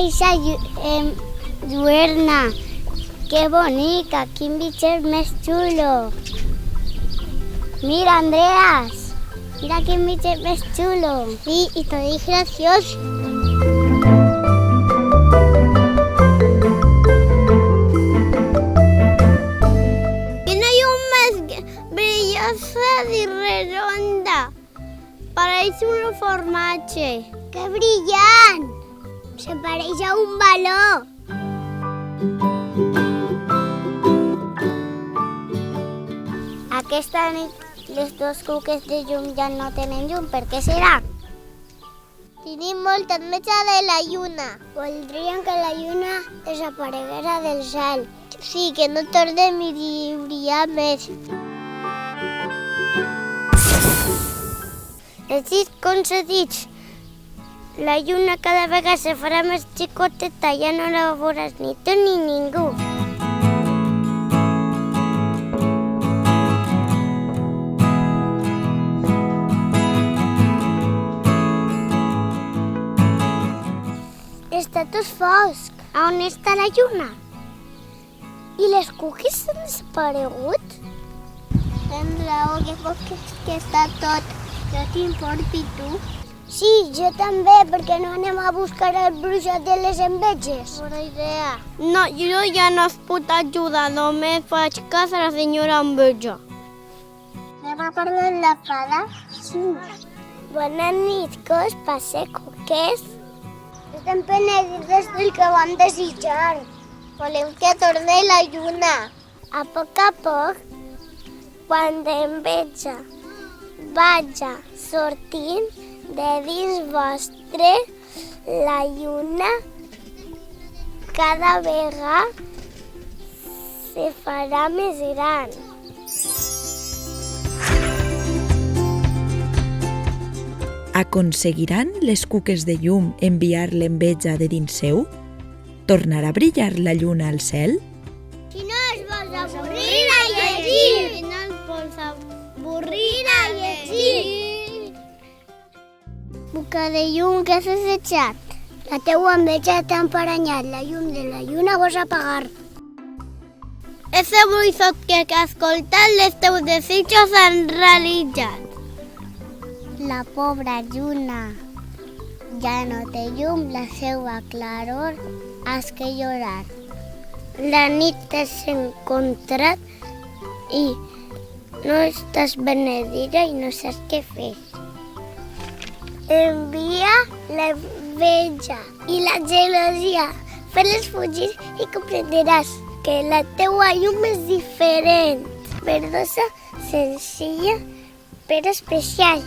eixa lluerna. Que bonica, quin bitxet més xulo. Mira, Andreas, mira quin bitxet més xulo. Sí, y todo es gracioso. Quina llum més brillosa i redonda. Pareix un formatge. Que brillant! Se pareix a un baló. Aquesta nit les dos cuques de llum ja no tenen llum. Per què serà? Tenim molta enveja de la lluna. Voldrien que la lluna desapareguera del cel. Sí, que no torni a brillar més. Desig concedits. La lluna cada vegada se farà més xicoteta, ja no la veuràs ni tu ni ningú. Està tot fosc. A on està la lluna? I les cookies s'han desaparegut? Tens raó, que fosc que està tot. No t'importi tu? Sí, jo també, perquè no anem a buscar el bruixot de les enveges. Bona idea. No, jo ja no es puc ajudar, només faig cas a la senyora enveja. Anem a parlar amb la fada? Sí. Bona nit, què us passa, coques? Estem penedides del que vam desitjar. Volem que torni la lluna. A poc, quan l'enveja vaja sortint de dins vostre, la lluna cada vegada se farà més gran. Aconseguiran les cuques de llum enviar l'enveja de dins seu? Tornarà a brillar la lluna al cel? Si no es vols avorrir a llegir! Si no es vols avorrir a llegir! Boca de llum, què has desitjat? La teua enveja t'ha emparanyat, la llum de la lluna vols apagar. Ese bruixot que has escoltat, les teus desitjos s'han realitzat. La pobra lluna ja no té llum, la seva claror has que llorar. La nit t'has encontrat i no estàs benedida i no saps què fer. Envia l'enveja i la gelosia. Fes-les fugir i comprenderàs que la teua llum és diferent. Verdosa, senzilla, però especial.